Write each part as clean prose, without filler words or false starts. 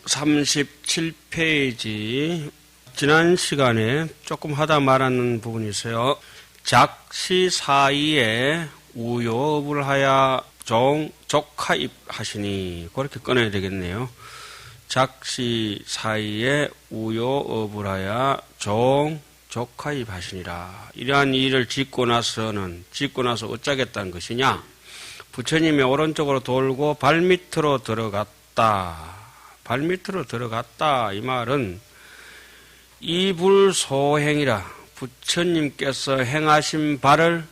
37페이지 지난 시간에 조금 하다 말았는 부분이 있어요. 작시 사이에 우요업을 하여 족하입하시니 그렇게 꺼내야 되겠네요. 작시 사이에 우요업을 하여 족하입하시니라. 이러한 일을 짓고 나서 어쩌겠다는 것이냐? 부처님이 오른쪽으로 돌고 발밑으로 들어갔다. 발밑으로 들어갔다. 이 말은 이불소행이라. 부처님께서 행하신 발을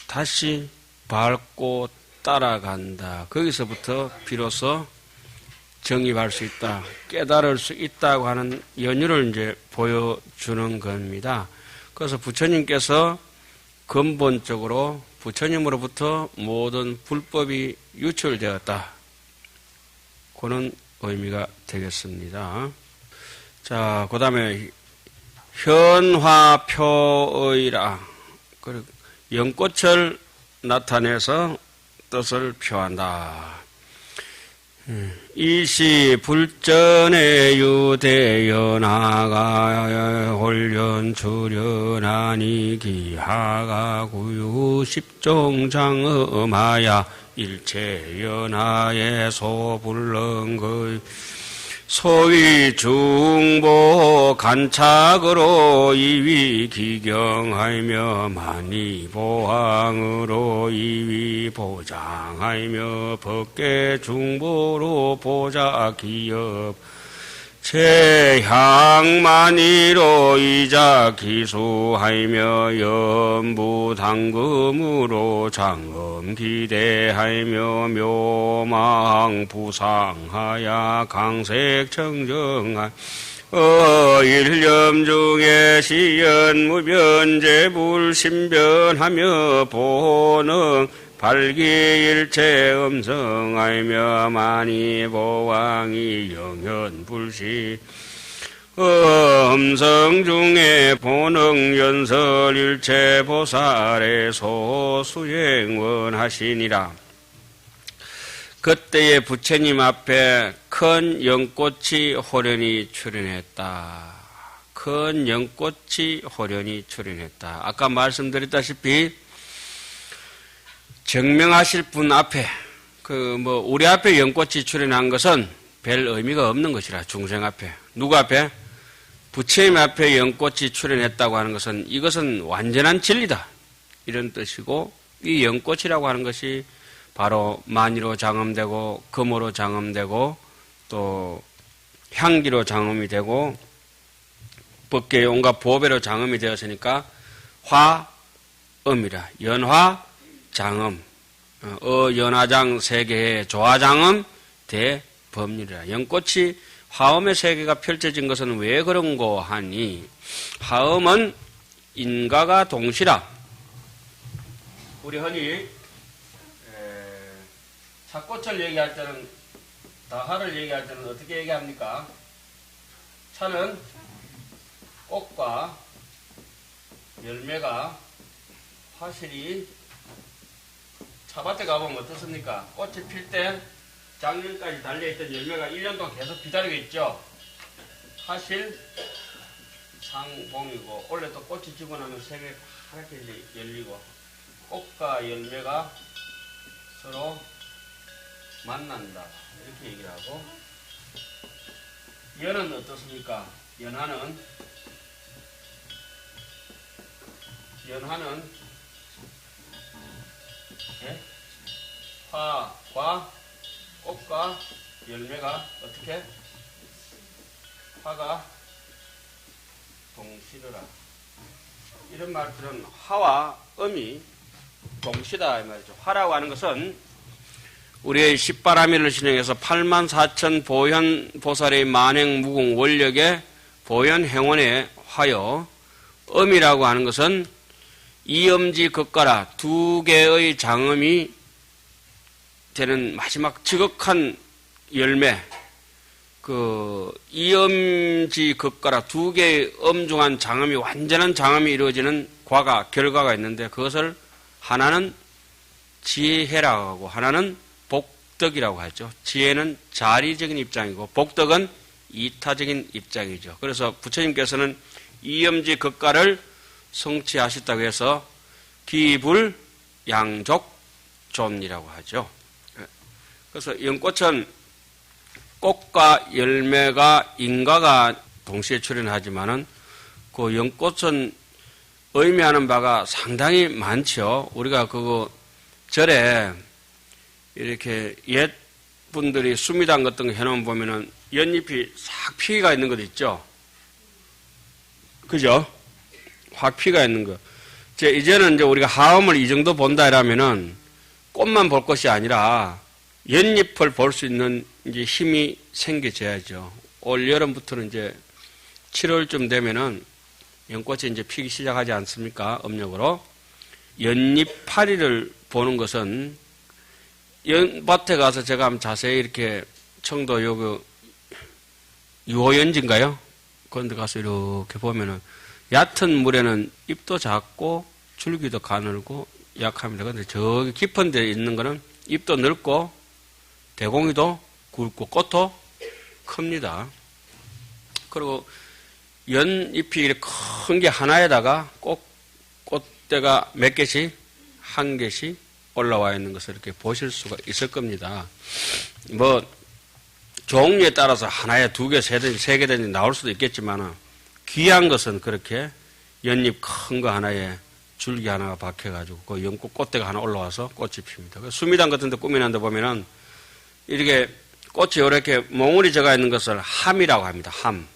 다시 밟고 따라간다. 거기서부터 비로소 정입할 수 있다. 깨달을 수 있다고 하는 연유를 이제 보여주는 겁니다. 그래서 부처님께서 근본적으로 부처님으로부터 모든 불법이 유출되었다. 그런 의미가 되겠습니다. 자, 그 다음에 현화표의라. 연꽃을 나타내서 뜻을 표한다. 이시 불전의 유대연하가 홀련 출연하니 기하가 구유 십종장엄하야 일체연하의 소불렁의 소위 중보 간착으로 이위 기경하며 만이보항으로 이위 보장하며 법계 중보로 보자 기업 제향만이로 이자 기수하며 연부당금으로 장엄 기대하며 묘망 부상하야 강색청정하 일념 중에 시연무변제불 신변하며 보능 발기일체 음성하며 만이보왕이 영현불시 음성 중에 보능연설일체 보살의 소수행원하시니라. 그때의 부처님 앞에 큰 연꽃이 호련히 출현했다. 큰 연꽃이 호련히 출현했다. 아까 말씀드렸다시피 증명하실 분 앞에 우리 앞에 연꽃이 출현한 것은 별 의미가 없는 것이라. 중생 앞에 누구 앞에? 부처님 앞에 연꽃이 출현했다고 하는 것은 이것은 완전한 진리다 이런 뜻이고, 이 연꽃이라고 하는 것이 바로 만이로 장엄되고 금으로 장엄되고 또 향기로 장엄이 되고 법계의 온갖 보배로 장엄이 되었으니까 화음이라. 연화 장엄, 연화장 세계의 조화장엄 대법률이라. 연꽃이 화음의 세계가 펼쳐진 것은 왜 그런고 하니, 화음은 인가가 동시라. 우리 흔히 차꽃을 얘기할 때는, 다화를 얘기할 때는 어떻게 얘기합니까? 차는 꽃과 열매가 화실이 차밭에 가보면 어떻습니까? 꽃이 필 때 작년까지 달려있던 열매가 1년 동안 계속 기다리고 있죠. 화실, 상봉이고, 원래 또 꽃이 지고 나면 색이 하얗게 열리고, 꽃과 열매가 서로 만난다 이렇게 얘기를 하고, 연은 어떻습니까? 연화는 화과 꽃과 열매가 어떻게? 화가 동시더라. 이런 말들은 화와 음이 동시다 이 말이죠. 화라고 하는 것은 우리의 십바라밀을 신행해서 84,000 보현 보살의 만행 무궁 원력의 보현 행원의 화요, 음이라고 하는 것은 이음지 극가라 두 개의 장음이 되는 마지막 지극한 열매, 이음지 극가라 두 개의 엄중한 장음이, 완전한 장음이 이루어지는 결과가 있는데, 그것을 하나는 지혜라고 하고 하나는 복덕이라고 하죠. 지혜는 자리적인 입장이고 복덕은 이타적인 입장이죠. 그래서 부처님께서는 이염지 극가를 성취하셨다고 해서 기불 양족존이라고 하죠. 그래서 연꽃은 꽃과 열매가 인과가 동시에 출현하지만은 그 연꽃은 의미하는 바가 상당히 많죠. 우리가 그거 절에 이렇게 옛 분들이 수미당 같은 거 해놓으면 보면은 연잎이 싹 피가 있는 것도 있죠. 그죠? 확 피가 있는 거. 이제는 이제 우리가 하음을 이 정도 본다 이러면은 꽃만 볼 것이 아니라 연잎을 볼 수 있는 이제 힘이 생겨져야죠. 올 여름부터는 이제 7월쯤 되면은 연꽃이 이제 피기 시작하지 않습니까? 음력으로. 연잎파리를 보는 것은 연밭에 가서 제가 한번 자세히 이렇게 청도 요거 유호연지인가요? 그런 데 가서 이렇게 보면은 얕은 물에는 잎도 작고 줄기도 가늘고 약합니다. 그런데 저기 깊은 데 있는 거는 잎도 넓고 대공이도 굵고 꽃도 큽니다. 그리고 연잎이 큰 게 하나에다가 꽃대가 몇 개씩 한 개씩 올라와 있는 것을 이렇게 보실 수가 있을 겁니다. 뭐 종류에 따라서 하나에 두 개, 세 개든지 나올 수도 있겠지만 귀한 것은 그렇게 연잎 큰 거 하나에 줄기 하나가 박혀가지고 그 연꽃 꽃대가 하나 올라와서 꽃이 핍니다. 수미당 같은 데 꾸며놓은 데 보면은 이렇게 꽃이 이렇게 몽울이 적어 있는 것을 함이라고 합니다. 함.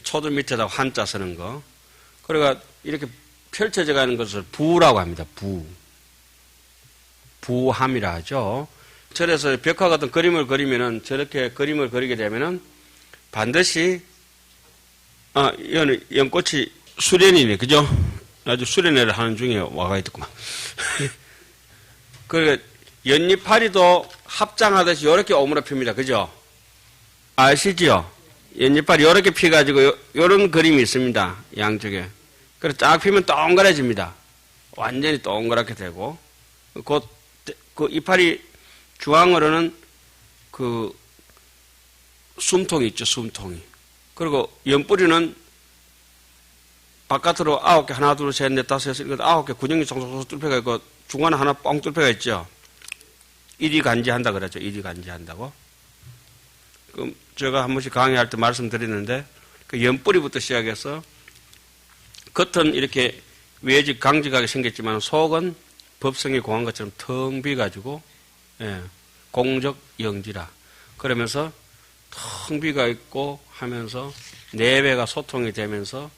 초들 밑에다 한자 쓰는 거. 그러니까 이렇게 펼쳐져 가는 것을 부라고 합니다. 부. 부함이라 하죠. 절에서 벽화 같은 그림을 그리면은 저렇게 그림을 그리게 되면은 반드시 이거는 연꽃이 수련이네. 그죠? 아주 수련회를 하는 중에 와가 있더구만. 그러니까 연잎파리도 합장하듯이 이렇게 오므려 핍니다. 그죠? 아시죠? 연잎파리 이렇게 피가지고 요런 그림이 있습니다. 양쪽에. 그래서 쫙 피면 동그래집니다. 완전히 동그랗게 되고 그 이파리 중앙으로는 그 숨통이 있죠. 숨통이. 그리고 연뿌리는 바깥으로 9개, 하나, 둘, 셋, 넷, 다섯, 여섯, 일곱, 9개 구멍이 송송송 뚫혀가 있고 중간에 하나 뻥 뚫혀가 있죠. 일이 간지한다 그랬죠. 일이 간지한다고. 그럼 제가 한 번씩 강의할 때 말씀드리는데 그 연뿌리부터 시작해서 겉은 이렇게 외직 강직하게 생겼지만 속은 법성이 공한 것처럼 텅 비가지고 공적 영지라 그러면서 텅 비가 있고 하면서 내배가 소통이 되면서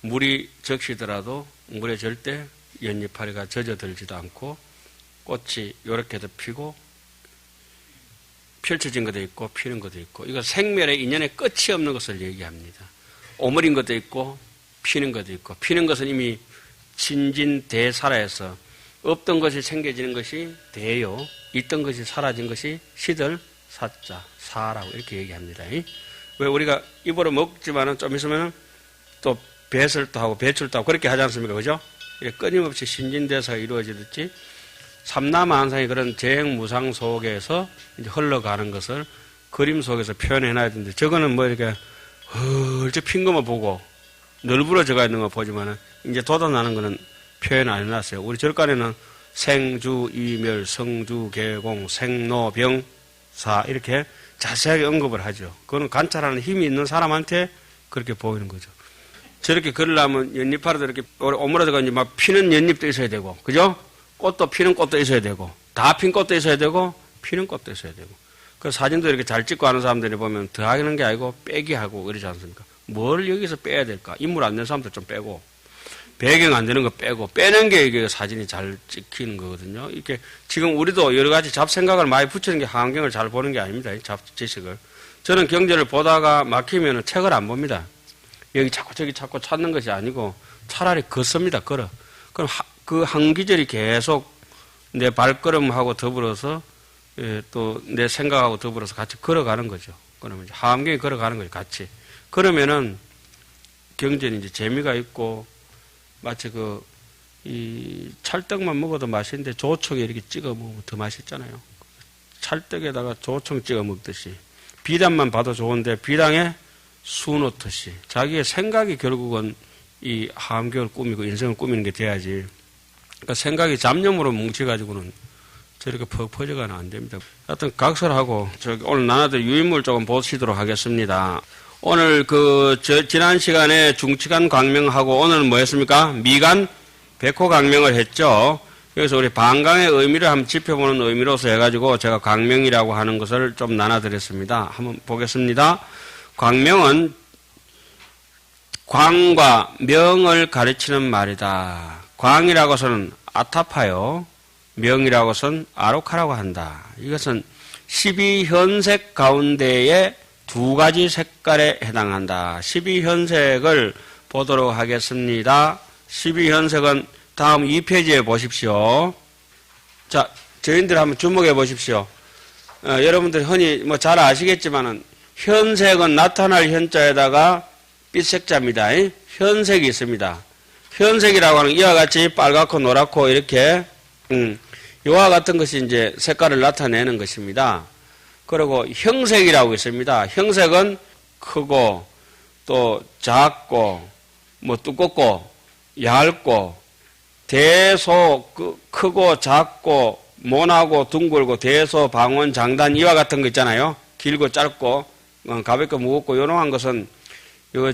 물이 적시더라도 물에 절대 연잎파리가 젖어들지도 않고 꽃이 요렇게도 피고 펼쳐진 것도 있고 피는 것도 있고 이거 생멸의 인연의 끝이 없는 것을 얘기합니다. 오므린 것도 있고 피는 것도 있고 피는 것은 이미 진진대사라에서 없던 것이 생겨지는 것이 대요, 있던 것이 사라진 것이 시들 사자 사라고 이렇게 얘기합니다. 왜 우리가 입으로 먹지만은 좀 있으면은 또 배설도 하고 배출도 하고 그렇게 하지 않습니까? 그죠? 끊임없이 신진대사가 이루어지듯이 삼라만상의 그런 재행무상 속에서 이제 흘러가는 것을 그림 속에서 표현해놔야 되는데 저거는 뭐 이렇게 헐쩍 핀 것만 보고 널브러져가 있는 거 보지만은 이제 돋아나는 거는 표현 안 해놨어요. 우리 절간에는 생주, 이멸, 성주, 개공, 생로, 병, 사 이렇게 자세하게 언급을 하죠. 그거는 관찰하는 힘이 있는 사람한테 그렇게 보이는 거죠. 저렇게 그러려면 연잎파리도 이렇게 오므라져가 이제 막 피는 연잎도 있어야 되고, 그죠? 꽃도 피는 꽃도 있어야 되고, 다 핀 꽃도 있어야 되고, 피는 꽃도 있어야 되고. 그 사진도 이렇게 잘 찍고 하는 사람들이 보면 더하는 게 아니고 빼기 하고 그러지 않습니까? 뭘 여기서 빼야 될까? 인물 안 된 사람들 좀 빼고, 배경 안 되는 거 빼고, 빼는 게 이게 사진이 잘 찍히는 거거든요. 이렇게 지금 우리도 여러 가지 잡생각을 많이 붙이는 게 환경을 잘 보는 게 아닙니다. 잡지식을. 저는 경제를 보다가 막히면 책을 안 봅니다. 여기 자꾸 저기 자꾸 찾는 것이 아니고 차라리 걷습니다. 걸어. 그럼 그 한 기절이 계속 내 발걸음하고 더불어서 또 내 생각하고 더불어서 같이 걸어가는 거죠. 그러면 이제 함경이 걸어가는 거죠. 같이. 그러면은 경제는 이제 재미가 있고 마치 이 찰떡만 먹어도 맛있는데 조청에 이렇게 찍어 먹으면 더 맛있잖아요. 찰떡에다가 조청 찍어 먹듯이 비단만 봐도 좋은데 비당에 수 놓듯이 자기의 생각이 결국은 이 함경을 꾸미고 인생을 꾸미는 게 돼야지. 그러니까 생각이 잡념으로 뭉쳐가지고는 저렇게 퍽 퍼져가는 안 됩니다. 하여튼 각설하고 오늘 나눠드릴 유인물 조금 보시도록 하겠습니다. 오늘 지난 시간에 중치간 광명하고 오늘은 뭐 했습니까? 미간 백호 광명을 했죠. 그래서 우리 방광의 의미를 한번 짚어보는 의미로서 해가지고 제가 광명이라고 하는 것을 좀 나눠드렸습니다. 한번 보겠습니다. 광명은 광과 명을 가르치는 말이다. 광이라고 해서는 아타파요. 명이라고 해서는 아로카라고 한다. 이것은 12현색 가운데에 두 가지 색깔에 해당한다. 12현색을 보도록 하겠습니다. 12현색은 다음 2페이지에 보십시오. 자, 저희들 한번 주목해 보십시오. 여러분들 흔히 뭐 잘 아시겠지만은 현색은 나타날 현자에다가 빛색자입니다. 현색이 있습니다. 현색이라고 하는 이와 같이 빨갛고 노랗고 이렇게 이와 같은 것이 이제 색깔을 나타내는 것입니다. 그리고 형색이라고 있습니다. 형색은 크고 또 작고 뭐 두껍고 얇고 대소 크고 작고 모나고 둥글고 대소 방원 장단 이와 같은 거 있잖아요. 길고 짧고 가볍고 무겁고 요런 것은 이거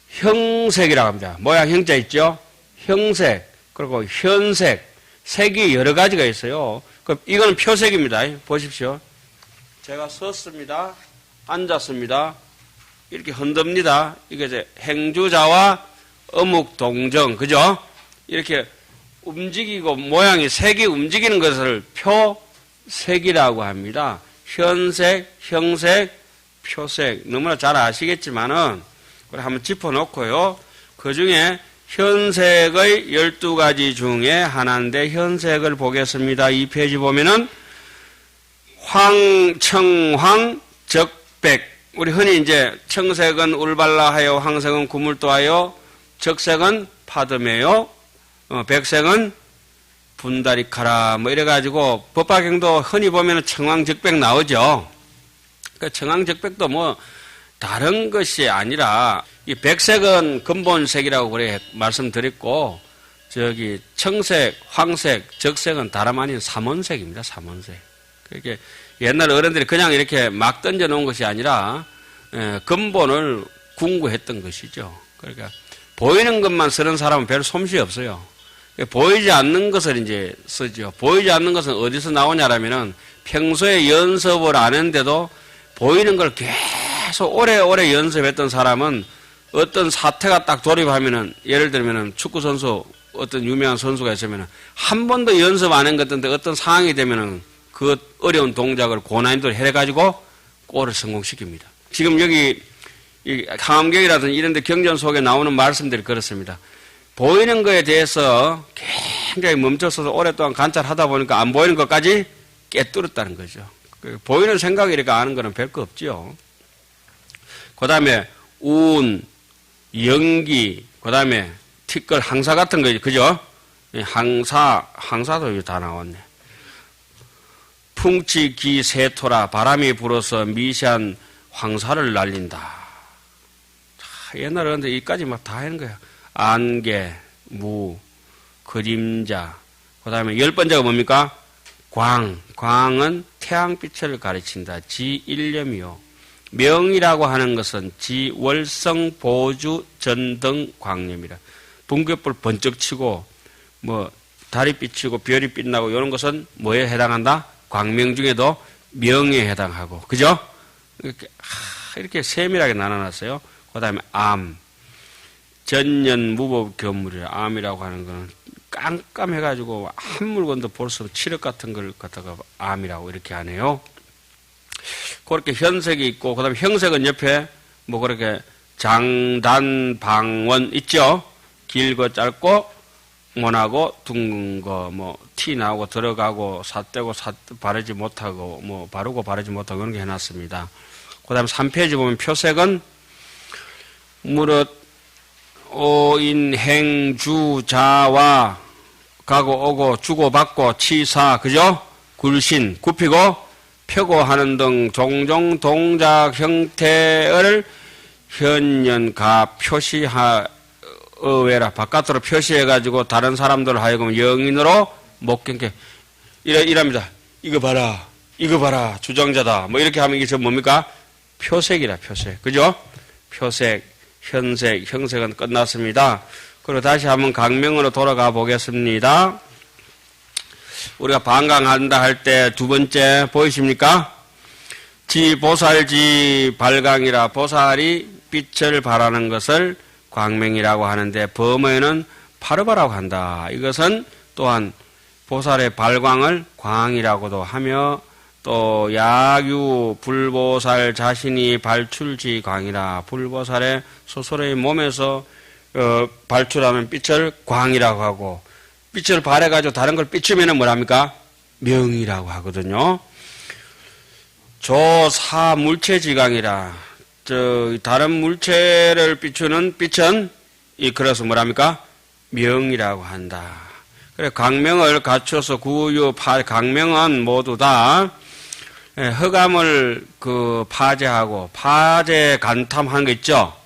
형색이라고 합니다. 모양 형자 있죠? 형색 그리고 현색 색이 여러 가지가 있어요. 이거는 표색입니다. 보십시오. 제가 섰습니다. 앉았습니다. 이렇게 흔듭니다. 이게 이제 행주자와 어묵동정, 그죠? 이렇게 움직이고 모양이 색이 움직이는 것을 표색이라고 합니다. 현색, 형색, 표색. 너무나 잘 아시겠지만은, 그래 한번 짚어놓고요. 그 중에 현색의 12가지 중에 하나인데, 현색을 보겠습니다. 이 페이지 보면은, 황청황 적백. 우리 흔히 이제 청색은 울발라하여, 황색은 구물도하여, 적색은 파듬해요, 백색은 분다리카라, 뭐 이래가지고 법화경도 흔히 보면은 청황적백 나오죠. 그 청황적백도 뭐 다른 것이 아니라 이 백색은 근본색이라고 그래 말씀드렸고 청색, 황색, 적색은 다름 아닌 삼원색입니다. 삼원색. 그렇게 옛날 어른들이 그냥 이렇게 막 던져 놓은 것이 아니라 근본을 궁구했던 것이죠. 그러니까 보이는 것만 쓰는 사람은 별 솜씨 없어요. 보이지 않는 것을 이제 쓰죠. 보이지 않는 것은 어디서 나오냐라면은 평소에 연습을 안 했는데도 보이는 걸 계속 오래오래 연습했던 사람은 어떤 사태가 딱 돌입하면은 예를 들면은 축구선수 어떤 유명한 선수가 있으면은 한 번도 연습 안 한 것 같은데 어떤 상황이 되면은 그 어려운 동작을 고난이도를 해가지고 골을 성공시킵니다. 지금 여기 이 함경이라든지 이런 데 경전 속에 나오는 말씀들이 그렇습니다. 보이는 거에 대해서 굉장히 멈춰서서 오랫동안 관찰하다 보니까 안 보이는 것까지 깨뚫었다는 거죠. 보이는 생각이 이렇게 아는 거는 별거 없죠. 그 다음에 운, 연기, 그 다음에 티끌, 항사 같은 거, 그죠? 항사도 다 나왔네. 풍치, 기, 세토라, 바람이 불어서 미세한 황사를 날린다. 옛날에 근데 이까지 막 다 하는 거야. 안개, 무, 그림자. 그 다음에 10번째가 뭡니까? 광. 광은 태양빛을 가르친다. 지일념이요. 명이라고 하는 것은 지월성, 보주, 전등, 광념이라. 분귑불 번쩍 치고, 달이 비치고, 별이 빛나고, 이런 것은 뭐에 해당한다? 광명 중에도 명에 해당하고. 그죠? 이렇게 세밀하게 나눠놨어요. 그 다음에 암, 전년 무법 견물이라. 암이라고 하는 거는 깜깜해가지고 한 물건도 볼 수 없는 칠흑 같은 걸 갖다가 암이라고 이렇게 하네요. 그렇게 현색이 있고, 그 다음에 형색은 옆에 그렇게 장단, 방원 있죠? 길고 짧고, 모나고, 둥근 거, 티 나오고 들어가고, 삿대고, 바르지 못하고, 바르고 바르지 못하고, 이런 게 해놨습니다. 그 다음에 3페이지 보면 표색은 무릇 오인 행 주 자와 가고 오고 주고 받고 치사, 그죠? 굴신 굽히고 펴고 하는 등 종종 동작 형태를 현연가 표시하외라 바깥으로 표시해가지고 다른 사람들 하여금 영인으로 못 견게 이랍니다. 이거 봐라, 주장자다. 뭐 이렇게 하면 이게 저 뭡니까? 표색이라 표색, 그죠? 표색, 현색, 형색은 끝났습니다. 그리고 다시 한번 강명으로 돌아가 보겠습니다. 우리가 반강한다 할 때 두 번째 보이십니까? 지보살지 발강이라 보살이 빛을 발하는 것을 광명이라고 하는데 범어에는 파르바라고 한다. 이것은 또한 보살의 발광을 광이라고도 하며 또 야유 불보살 자신이 발출지 광이라 불보살의 스스로의 몸에서 발출하는 빛을 광이라고 하고 빛을 발해가지고 다른 걸 비추면 뭐랍니까? 명이라고 하거든요. 조사 물체지광이라 다른 물체를 비추는 빛은 그래서 뭐랍니까? 명이라고 한다. 그래 강명을 갖춰서 구유 강명은 모두 다 허감을 파제하고 파제 간탐하는 거 있죠.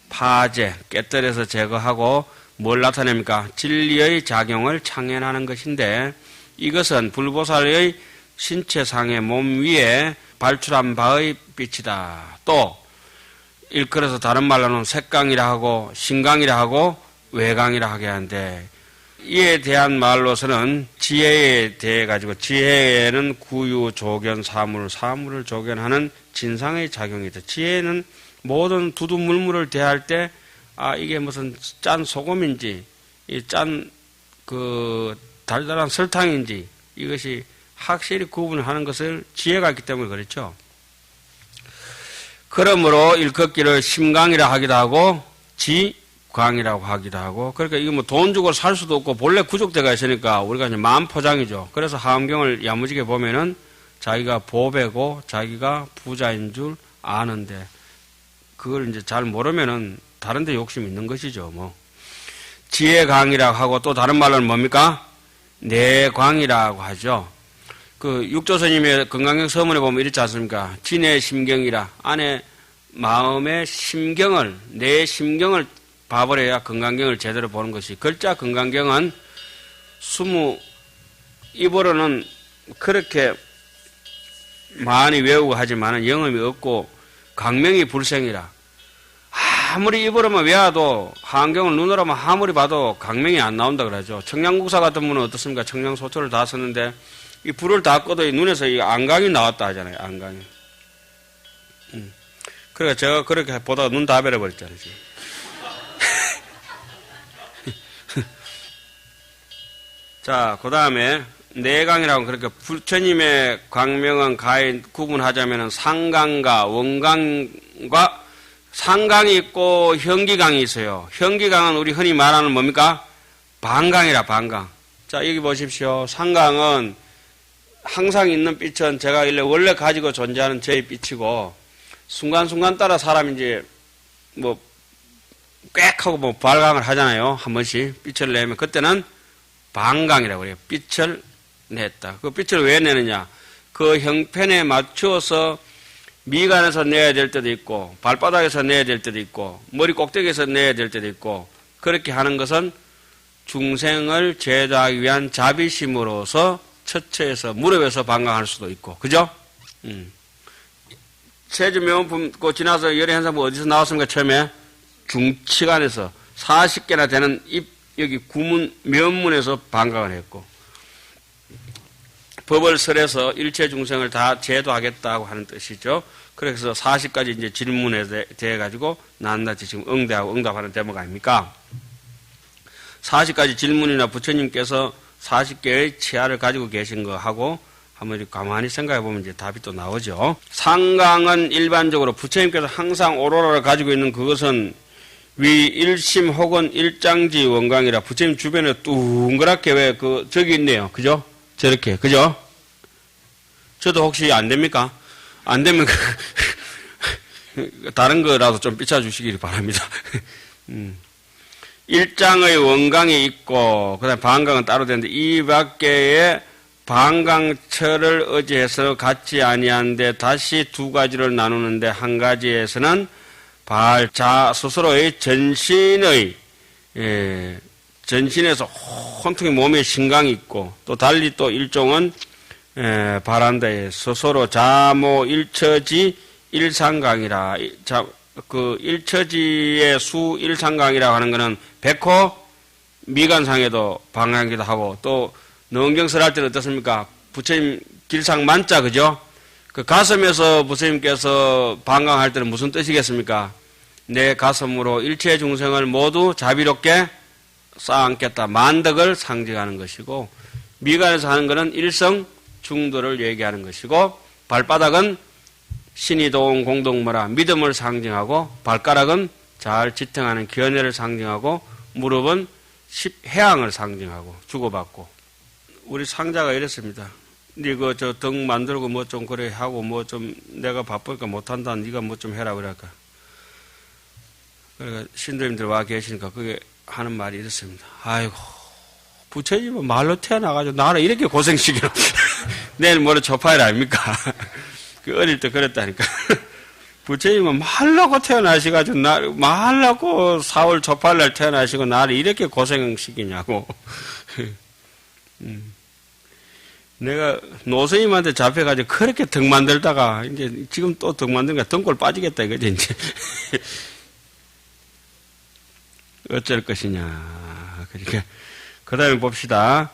파제 깨뜨려서 제거하고 뭘 나타냅니까? 진리의 작용을 창현하는 것인데 이것은 불보살의 신체상의 몸 위에 발출한 바의 빛이다. 또 일컬어서 다른 말로는 색강이라 하고 신강이라 하고 외강이라 하게 하는데 이에 대한 말로서는 지혜에 대해 가지고 지혜에는 구유, 조견, 사물을 조견하는 진상의 작용이다. 지혜는 모든 두두물물을 대할 때 이게 무슨 짠 소금인지 달달한 설탕인지 이것이 확실히 구분하는 것을 지혜가 있기 때문에 그렇죠. 그러므로 일컫기를 심강이라 하기도 하고 지광이라고 하기도 하고 그러니까 이거 뭐 돈 주고 살 수도 없고 본래 구족대가 있으니까 우리가 이제 마음포장이죠. 그래서 하엄경을 야무지게 보면은 자기가 보배고 자기가 부자인 줄 아는데 그걸 이제 잘 모르면은 다른 데 욕심이 있는 것이죠. 뭐 지혜강이라고 하고 또 다른 말로는 뭡니까? 내광이라고 하죠. 육조스님의 건강경 서문에 보면 이렇지 않습니까? 진의 심경이라 안에 마음의 심경을 내 심경을 봐버려야 건강경을 제대로 보는 것이 글자 건강경은 입으로는 그렇게 많이 외우고 하지만 영음이 없고 강명이 불생이라 아무리 입으로만 외워도 한경을 눈으로만 아무리 봐도 강명이 안 나온다 그러죠. 청량국사 같은 분은 어떻습니까? 청량소초를 다 썼는데 이 불을 다 꺼도 이 눈에서 이 안강이 나왔다 하잖아요. 안강이. 그러니까 제가 그렇게 보다가 눈 다 베려버렸잖아요. 자, 그 다음에 내강이라고 그렇게 부처님의 광명은 가히 구분하자면 상강과 원강과 상강이 있고 현기강이 있어요. 현기강은 우리 흔히 말하는 뭡니까? 반강이라 반강. 자, 여기 보십시오. 상강은 항상 있는 빛은 제가 원래 가지고 존재하는 저의 빛이고 순간순간 따라 사람이 이제 뭐 꽥 하고 뭐 발광을 하잖아요. 한 번씩 빛을 내면 그때는 반강이라고 그래요. 빛을 냈다. 그 빛을 왜 내느냐? 그 형편에 맞추어서 미간에서 내야 될 때도 있고 발바닥에서 내야 될 때도 있고 머리 꼭대기에서 내야 될 때도 있고 그렇게 하는 것은 중생을 제도하기 위한 자비심으로서 처처에서 무릎에서 반강할 수도 있고 그죠? 세주명은 붓고 지나서 열의 현상부 어디서 나왔습니까? 처음에 중치간에서 40개나 되는 여기 구문 면문에서 반강을 했고 법을 설해서 일체 중생을 다 제도하겠다고 하는 뜻이죠. 그래서 40가지 이제 질문에 대해 가지고 낱낱이 지금 응대하고 응답하는 대목 아닙니까? 40가지 질문이나 부처님께서 40개의 치아를 가지고 계신 거 하고 한번 가만히 생각해 보면 이제 답이 또 나오죠. 상강은 일반적으로 부처님께서 항상 오로라를 가지고 있는 그것은 위 일심 혹은 일장지 원광이라 부처님 주변에 둥그랗게 왜 저기 있네요. 그죠? 저렇게. 그죠? 저도 혹시 안 됩니까? 안 되면 다른 거라도 좀 삐쳐주시길 바랍니다. 일장의 원광이 있고 그다음에 반광은 따로 되는데 이 밖에 반강철을 의지해서 같지 아니한데 다시 두 가지를 나누는데 한 가지에서는 자 스스로의 전신에서 혼통이 몸에 신강이 있고 또 달리 또 일종은 바란다에 스스로 자모 일처지 일상강이라 그 일처지의 수 일상강이라고 하는 것은 백호 미간상에도 방강기도 하고 또 능경설 할 때는 어떻습니까? 부처님 길상 만자 그죠? 그 가슴에서 부처님께서 방강할 때는 무슨 뜻이겠습니까? 내 가슴으로 일체 중생을 모두 자비롭게 쌓아안겠다. 만덕을 상징하는 것이고 미간에서 하는 것은 일성 중도를 얘기하는 것이고 발바닥은 신이 도운 공동모라 믿음을 상징하고 발가락은 잘 지탱하는 견해를 상징하고 무릎은 해양을 상징하고 주고받고 우리 상자가 이랬습니다. 니가 저 등 만들고 뭐 좀 그래 하고 뭐 좀 내가 바쁘니까 못한다. 니가 뭐 좀 해라 그럴까. 그러니까 신도님들 와 계시니까 그게 하는 말이 이렇습니다. 아이고 부처님은 말로 태어나가지고 나를 이렇게 고생시키나. 내일 모레 초파일 아닙니까? 그 어릴 때 그랬다니까. 부처님은 말라고 태어나시가지고 말라고 4월 초파일 날 태어나시고 나를 이렇게 고생시키냐고. 내가 노선님한테 잡혀가지고 그렇게 등 만들다가 이제 지금 또 등 만드니까 등골 빠지겠다 이거지 이제. 어쩔 것이냐. 그러니까 그 다음에 봅시다.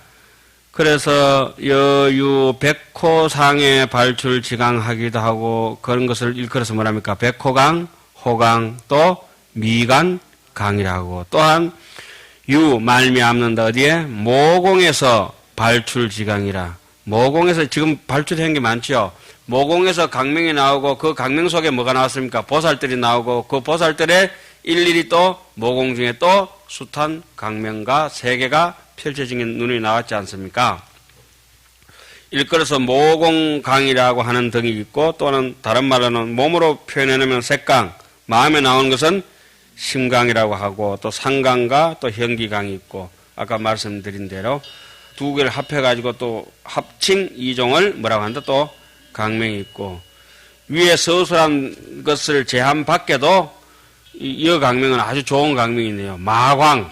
그래서 여유 백호상에 발출지강하기도 하고 그런 것을 일컬어서 뭐랍니까? 백호강, 호강, 또 미간강이라고. 또한 유 말미암는다 어디에? 모공에서 발출지강이라. 모공에서 지금 발출한 게 많죠. 모공에서 강명이 나오고 그 강명 속에 뭐가 나왔습니까? 보살들이 나오고 그 보살들의 일일이 또 모공 중에 또 숱한 강명과 세계가 펼쳐진 눈이 나왔지 않습니까? 일컬어서 모공강이라고 하는 등이 있고 또는 다른 말로는 몸으로 표현해놓으면 색강, 마음에 나오는 것은 심강이라고 하고 또 상강과 또 현기강이 있고 아까 말씀드린 대로 두 개를 합해가지고 또 합칭 이종을 뭐라고 한다 또 강명이 있고 위에 서술한 것을 제한 밖에도 이 강명은 아주 좋은 강명이네요. 마광.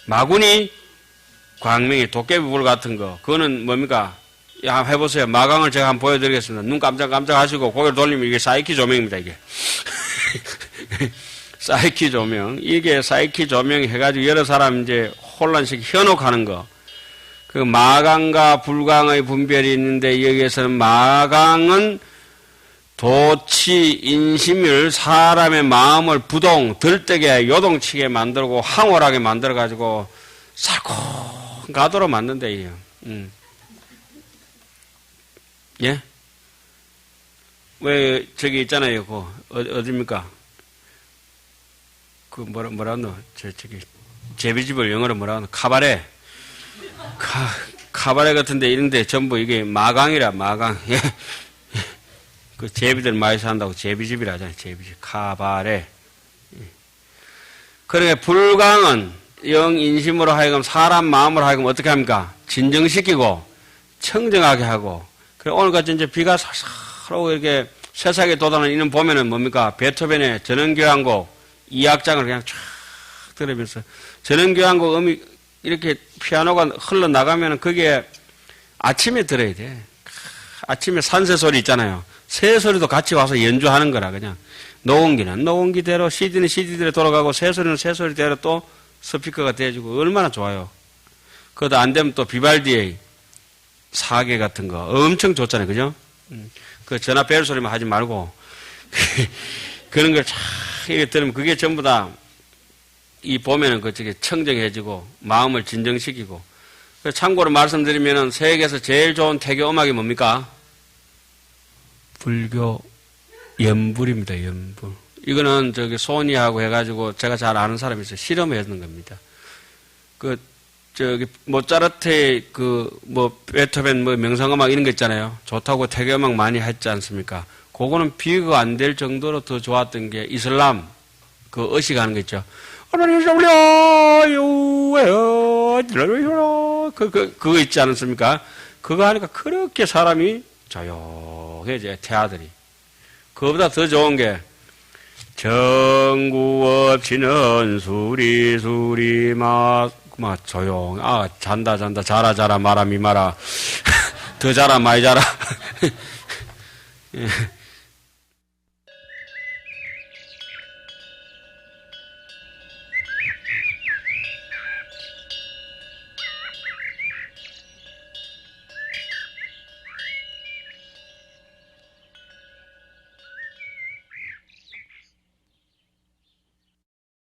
마군이 광명이 도깨비불 같은 거. 그거는 뭡니까? 한번 해보세요. 마광을 제가 한번 보여드리겠습니다. 눈 깜짝깜짝 하시고 고개를 돌리면 이게 사이키 조명입니다, 이게. 사이키 조명. 이게 사이키 조명 해가지고 여러 사람 이제 혼란식 현혹하는 거. 그 마광과 불광의 분별이 있는데 여기에서는 마광은 도치 인심을 사람의 마음을 부동 들뜨게 요동치게 만들고 황홀하게 만들어 가지고 살콩가도로 만든대요. 예? 왜 저기 있잖아요. 그 어디입니까? 그 뭐라 하노? 저기 제비집을 영어로 뭐라 하노? 카바레. 카바레 같은데 이런데 전부 이게 마강이라 마강. 예. 그 제비들 많이 산다고 제비집이라 하잖아요. 제비집. 카바레. 그러니까 불광은 영인심으로 하여금 사람 마음으로 하여금 어떻게 합니까? 진정시키고 청정하게 하고. 그래 오늘같이 이제 비가 살살 오고 이렇게 세상에 돋아나는 이는 보면은 뭡니까? 베토벤의 전원교향곡 2악장을 그냥 쫙 들으면서 전원교향곡 음이 이렇게 피아노가 흘러나가면은 그게 아침에 들어야 돼. 아침에 산새 소리 있잖아요. 새 소리도 같이 와서 연주하는 거라 그냥. 녹음기는 녹음기대로 CD는 CD대로 돌아가고 새 소리는 새 소리대로 또 스피커가 돼주고 얼마나 좋아요. 그것도 안 되면 또 비발디의 사계 같은 거 엄청 좋잖아요. 그죠? 그 전화 벨 소리만 하지 말고 그런 걸 쫙 이렇게 들으면 그게 전부 다 이 보면은 그쪽에 청정해지고 마음을 진정시키고. 참고로 말씀드리면은 세계에서 제일 좋은 태교 음악이 뭡니까? 불교 연불입니다. 연불. 이거는 저기 소니하고 해가지고 제가 잘 아는 사람이 있어요. 실험했는 겁니다. 그 저기 모차르트의 그 뭐 베토벤 뭐 명상음악 이런 거 있잖아요. 좋다고 태교음악 많이 했지 않습니까? 그거는 비교가 안 될 정도로 더 좋았던 게 이슬람 그 의식하는 거 있죠. 그거 있지 않습니까? 그거 하니까 그렇게 사람이 조용해져, 태아들이. 그거보다 더 좋은 게, 정구 없이는 수리수리 막 조용. 잔다, 자라, 마라, 미마라. 더 자라, 많이 자라. 예.